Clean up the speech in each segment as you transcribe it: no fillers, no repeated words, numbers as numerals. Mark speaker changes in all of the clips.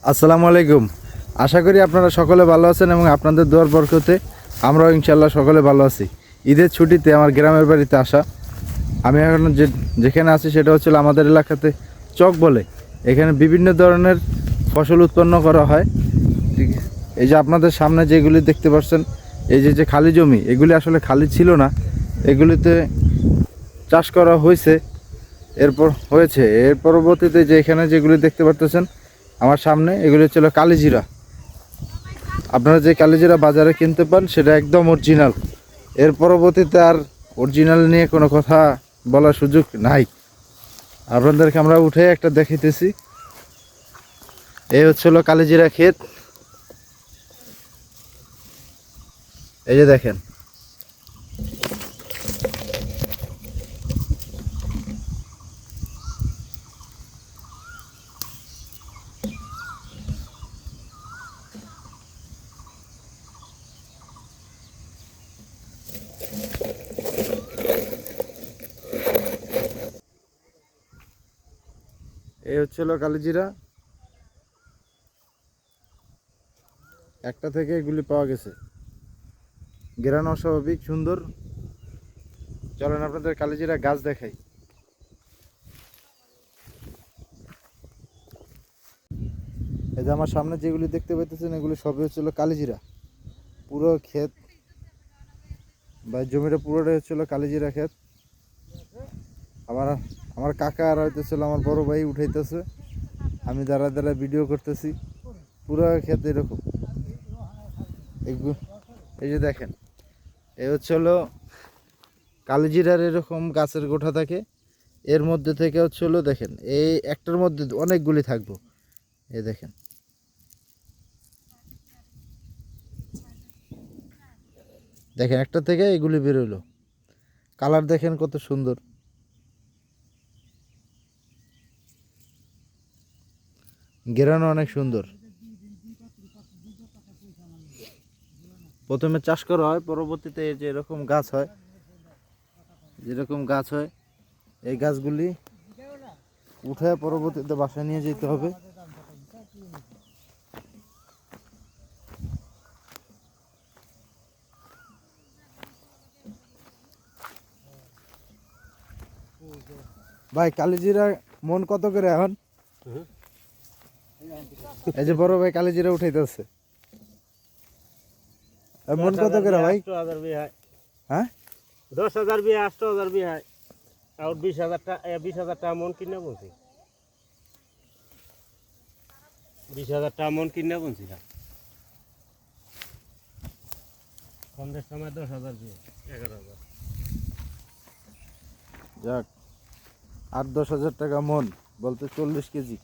Speaker 1: আসসালামু আলাইকুম। আশা করি আপনারা সকলে ভালো আছেন এবং আপনাদের দোয়ার বরকতে আমরাও ইনশাল্লাহ সকলে ভালো আছি। ঈদের ছুটিতে আমার গ্রামের বাড়িতে আসা। আমি এখন যেখানে আছি সেটা হচ্ছে আমাদের এলাকাতে চক বলে। এখানে বিভিন্ন ধরনের ফসল উৎপন্ন করা হয়। ঠিক এই যে আপনাদের সামনে যেগুলি দেখতে পাচ্ছেন, এই যে খালি জমি, এগুলি আসলে খালি ছিল না, এগুলিতে চাষ করা হয়েছে। এর পরবর্তীতে যে এখানে যেগুলি দেখতে পাচ্ছেন আমার সামনে, এগুলি ছিল কালিজিরা। আপনারা যে কালিজিরা বাজারে কিনতে পান সেটা একদম অরিজিনাল। এর পরবর্তীতে আর অরিজিনাল নিয়ে কোনো কথা বলার সুযোগ নাই। আপনাদেরকে আমরা উঠে একটা দেখাইতেছি। এই হচ্ছিল কালিজিরা ক্ষেত। এই যে দেখেন, এই হচ্ছিল কালিজিরা। একটা থেকে এগুলি পাওয়া গেছে। ঘেরানো অস্বাভাবিক সুন্দর। চলেন আপনাদের কালিজিরা গাছ দেখাই। এই যে আমার সামনে যেগুলি দেখতে পাইতেছেন, এগুলি সবই হচ্ছিল কালিজিরা। পুরো ক্ষেত বা জমিটা পুরোটাই হচ্ছিল কালিজিরা ক্ষেত। আমার আমার কাকা আর হইতেছিল আমার বড় ভাই উঠাইতেছে, আমি দাঁড়া দাঁড়া ভিডিও করতেছি। পুরো ক্ষেত এরকম। এই যে দেখেন, এই হচ্ছে হলো কালিজিরার এরকম গাছের গোঠা থাকে। এর মধ্যে থেকে হচ্ছে হলো দেখেন, এই একটার মধ্যে অনেকগুলি থাকবো। এই দেখেন, দেখেন একটা থেকে এগুলি বেরোলো। কালার দেখেন কত সুন্দর। ঘেরানো অনেক সুন্দর। প্রথমে চাষ করা হয়, পরবর্তীতে যে এরকম গাছ হয়, যেরকম গাছ হয়, এই গাছগুলি উঠে পরবর্তীতে বাসায় নিয়ে যেতে হবে। ভাই কালিজিরা মন কত করে এখন? এই যে বড় ভাই কালিজিরা উঠাইতেছে, মন কত করে ভাই? হ্যাঁ,
Speaker 2: 10,000 বিয়ে 8,000 বিয়ে হয় আর 20,000 টাকা 20,000 টাকা মন কিনে বলছি 20,000 টাকা মন কিনে বলছি না কমদের সময় 10,000 বিয়ে 11,000।
Speaker 1: যাক, 8-10 হাজার টাকা মন বলতে 40 কেজি।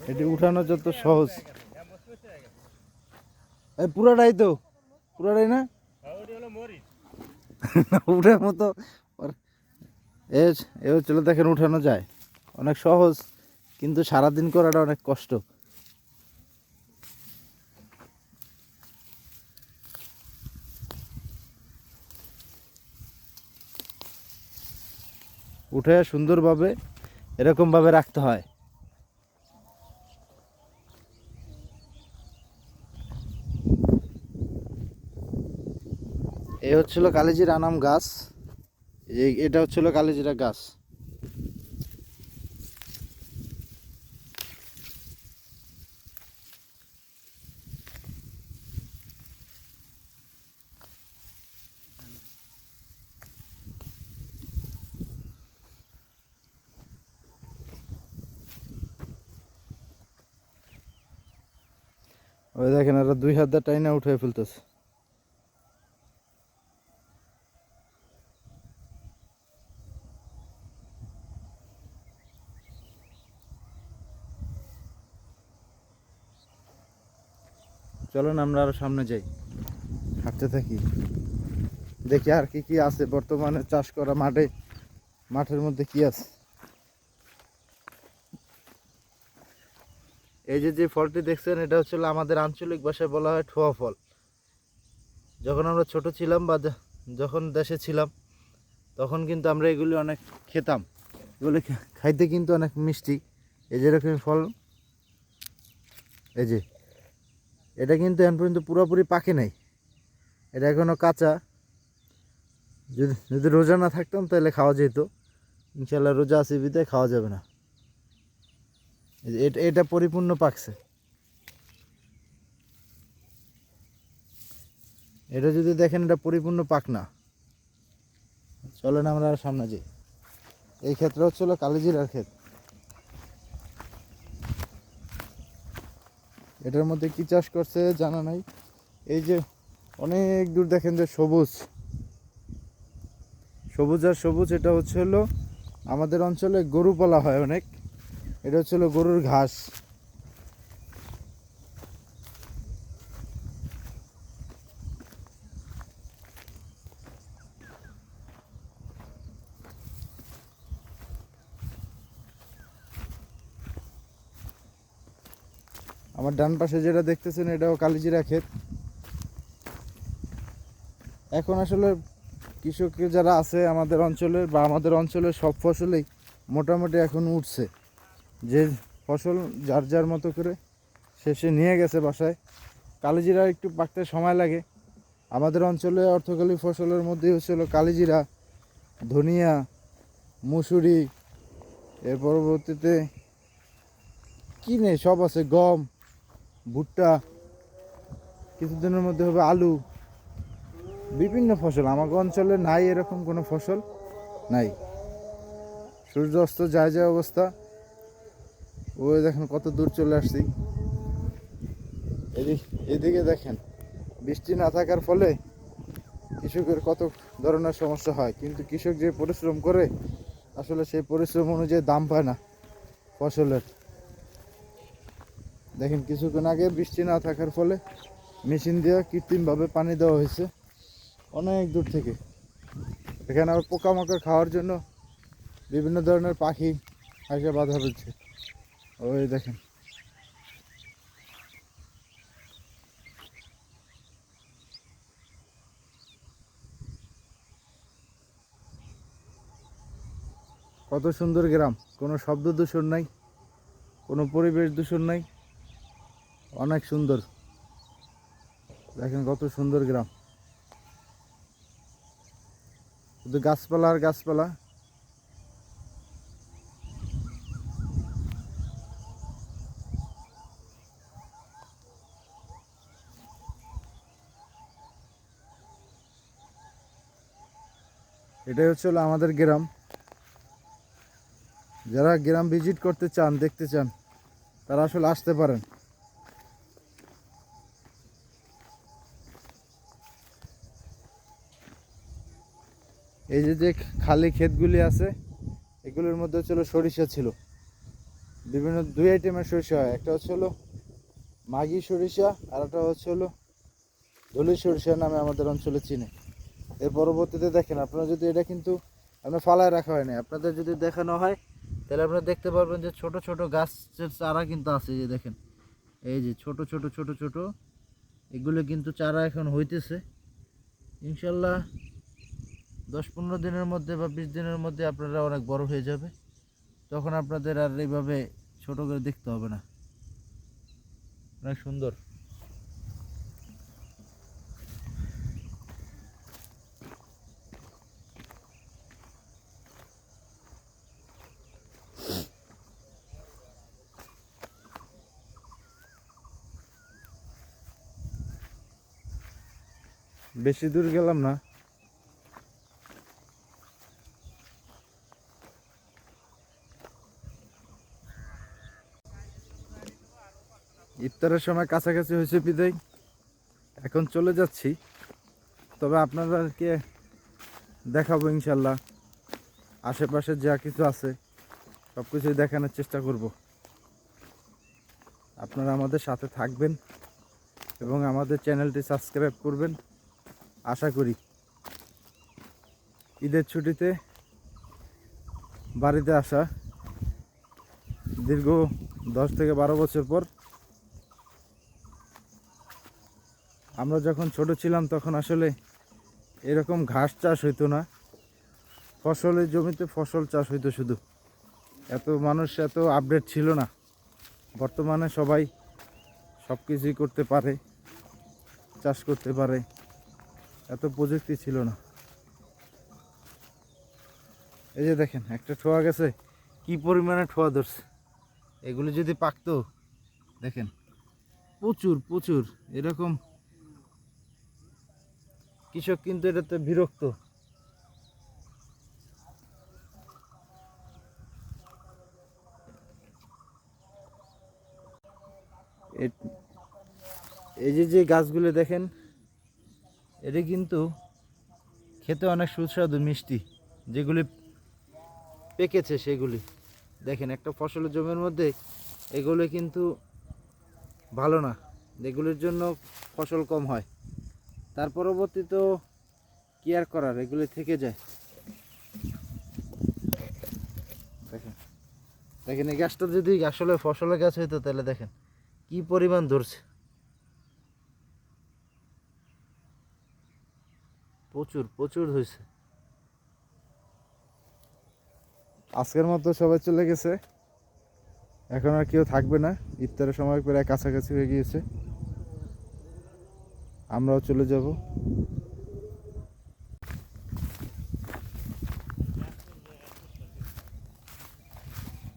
Speaker 1: এটি উঠানো যত সহজ। এই পুরাটাই তো, পুরাটাই না উঠার মতো। এ হচ্ছিল দেখেন, উঠানো যায় অনেক সহজ, কিন্তু সারাদিন করাটা অনেক কষ্ট। উঠে সুন্দরভাবে এরকমভাবে রাখতে হয়। এই হচ্ছিল কালিজিরা আনাম গাছ। এটা হচ্ছিল কালিজিরা গাছ। ওই দেখেন, এরা 2 হাত দিয়ে টাইনা উঠে ফেলতেছে। চলেন আমরা আরো সামনে যাই, হাঁটতে থাকি, দেখি আর কি কি আছে বর্তমানে চাষ করা মাঠের মধ্যে কি আছে। এই যে যে ফলটি দেখছেন এটা হচ্ছে আমাদের আঞ্চলিক ভাষায় বলা হয় ঠোয়া ফল। যখন আমরা ছোট ছিলাম বা যখন দেশে ছিলাম তখন কিন্তু আমরা এগুলি অনেক খেতাম। এগুলি খাইতে কিন্তু অনেক মিষ্টি। এই যেরকম ফল, এই যে এটা কিন্তু এখন পর্যন্ত পুরোপুরি পাকে নাই, এটা এখনও কাঁচা। যদি যদি রোজা না থাকতাম তাহলে খাওয়া যেত, ইনশাল্লাহ রোজা আছে বিদায় খাওয়া যাবে না। এটা এটা পরিপূর্ণ পাকছে। এটা যদি দেখেন এটা পরিপূর্ণ পাক না। চলেন আমরা আর সামনে যাই। এই ক্ষেত্রে হচ্ছিল কালিজিরার ক্ষেত। এটার মধ্যে কি চাষ করছে জানা নাই। এই যে অনেক দূর দেখেন যে সবুজ সবুজ আর সবুজ, এটা হচ্ছে হলো আমাদের অঞ্চলে গরু পালা হয় অনেক, এটা হচ্ছে হলো গরুর ঘাস। আমার ডান পাশে যেটা দেখতেছেন এটাও কালিজিরা ক্ষেত। এখন আসলে কৃষক যারা আছে আমাদের অঞ্চলের বা আমাদের অঞ্চলের সব ফসলেই মোটামুটি এখন উঠছে। যে ফসল যার যার মতো করে শেষে নিয়ে গেছে বাসায়। কালিজিরা একটু পাকতে সময় লাগে। আমাদের অঞ্চলে অর্থকরী ফসলের মধ্যে হচ্ছিল কালিজিরা, ধনিয়া, মুসুরি, এর পরবর্তীতে কি নেই সব আছে, গম, ভুট্টা, কিছুদিনের মধ্যে হবে আলু, বিভিন্ন ফসল। আমাদের অঞ্চলে নাই এরকম কোনো ফসল নাই। সূর্য অস্ত যায় যায় অবস্থা। ওই দেখেন কত দূর চলে আসছি। এদিকে দেখেন বৃষ্টি না থাকার ফলে কৃষকের কত ধরনের সমস্যা হয়, কিন্তু কৃষক যে পরিশ্রম করে আসলে সেই পরিশ্রম অনুযায়ী দাম পায় না ফসলের। দেখেন কিছুক্ষণ আগে বৃষ্টি না থাকার ফলে মেশিন দিয়ে কৃত্রিমভাবে পানি দেওয়া হয়েছে অনেক দূর থেকে। এখানে আবার পোকামাকড় খাওয়ার জন্য বিভিন্ন ধরনের পাখি এসে বাধা দিচ্ছে। ওই দেখেন কত সুন্দর গ্রাম, কোনো শব্দ দূষণ নাই, কোনো পরিবেশ দূষণ নাই, অনেক সুন্দর। দেখেন কত সুন্দর গ্রাম, শুধু গাছপালা আর গাছপালা। এটাই হচ্ছে হলো আমাদের গ্রাম। যারা গ্রাম ভিজিট করতে চান, দেখতে চান, তারা আসলে আসতে পারেন। এই যে যে খালি ক্ষেতগুলি আছে এগুলোর মধ্যে হচ্ছে হলো সরিষা ছিল। বিভিন্ন দুই আইটেমের সরিষা হয়, একটা হচ্ছে হলো মাঘি সরিষা আর একটা হচ্ছে হলো ধলি সরিষা নামে আমাদের অঞ্চলে চিনে। এর পরবর্তীতে দেখেন আপনারা যদি এটা কিন্তু আপনার ফালায় রাখা হয় না, আপনাদের যদি দেখানো হয় তাহলে আপনারা দেখতে পারবেন যে ছোট ছোট গাছের চারা কিন্তু আছে। যে দেখেন এই যে ছোট ছোট ছোট ছোট এগুলো কিন্তু চারা এখন হইতেছে। ইনশাল্লাহ 10-15 দিনের মধ্যে বা 20 দিনের মধ্যে আপনারা অনেক বড় হয়ে যাবে। তখন আপনাদের আর এইভাবে ছোট করে দেখতে হবে না। অনেক সুন্দর। বেশি দূর গেলাম না। ইফতারের সময় কাছাকাছি হয়েছে বিদায় এখন চলে যাচ্ছি। তবে আপনাদেরকে দেখাবো ইনশাল্লাহ আশেপাশে যা কিছু আছে সব কিছুই দেখানোর চেষ্টা করব। আপনারা আমাদের সাথে থাকবেন এবং আমাদের চ্যানেলটি সাবস্ক্রাইব করবেন। আশা করি ঈদের ছুটিতে বাড়িতে আসা দীর্ঘ 10 থেকে 12 বছর পর আমরা যখন ছোট ছিলাম তখন আসলে এরকম ঘাস চাষ হইতো না, ফসলের জমিতে ফসল চাষ হইতো শুধু। এত মানুষ এত আপডেট ছিল না। বর্তমানে সবাই সব কিছুই করতে পারে, চাষ করতে পারে, এত প্রযুক্তি ছিল না। এই যে দেখেন একটা ঠোয়া গেছে, কি পরিমাণে ঠোয়া ধরছে। এগুলো যদি পাকতো, দেখেন প্রচুর প্রচুর এরকম। কৃষক কিন্তু এটাতে বিরক্ত। এই যে যে গাছগুলো দেখেন, এটা কিন্তু খেতে অনেক সুস্বাদু মিষ্টি। যেগুলি পেকেছে সেগুলি দেখেন, একটা ফসলের জমির মধ্যে এগুলো কিন্তু ভালো না, এগুলির জন্য ফসল কম হয়। তার পরবর্তীতেও কি আর করার, এগুলি থেকে যায়। দেখেন দেখেন এই গাছটা যদি আসলে ফসলের গাছ হইতো তাহলে দেখেন কি পরিমাণ ধরছে, প্রচুর প্রচুর হয়েছে। আজকের মতো সবাই চলে গেছে, এখন আর কেউ থাকবে না। ইফতারের সময় প্রায় কাছাকাছি হয়ে গিয়েছে, আমরাও চলে যাব।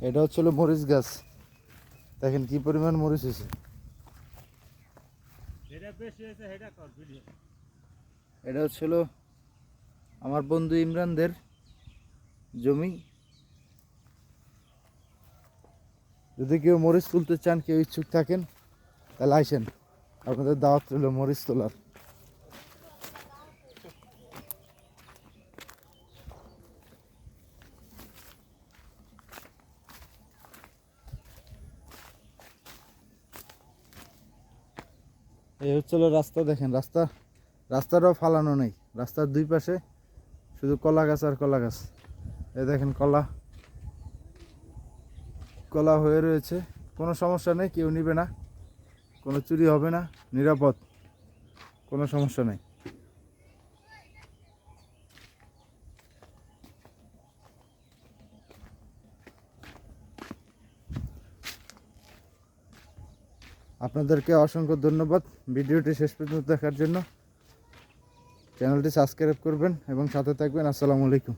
Speaker 1: এটা হচ্ছিল মরিচ গাছ, দেখেন কি পরিমাণ মরিচ হয়েছে।
Speaker 2: এটা বেশি হয়েছে, এটা কর ভিডিও।
Speaker 1: এটা হচ্ছিল আমার বন্ধু ইমরানদের জমি। যদি কেউ মরিচ তুলতে চান, কেউ ইচ্ছুক থাকেন, তাহলে আইসেন, আপনাদের দাওয়াত রইল মরিচ তোলার। এই হচ্ছিল রাস্তা, দেখেন রাস্তাটাও ফালানো নেই, রাস্তার দুই পাশে শুধু কলা গাছ আর কলা গাছ। এই দেখেন কলা কলা হয়ে রয়েছে, কোনো সমস্যা নেই, কেউ নিবে না, কোনো চুরি হবে না, নিরাপদ, কোনো সমস্যা নেই। আপনাদেরকে অসংখ্য ধন্যবাদ ভিডিওটি শেষ পর্যন্ত দেখার জন্য। চ্যানেলটি সাবস্ক্রাইব করবেন এবং সাথে থাকবেন। আসসালামু আলাইকুম।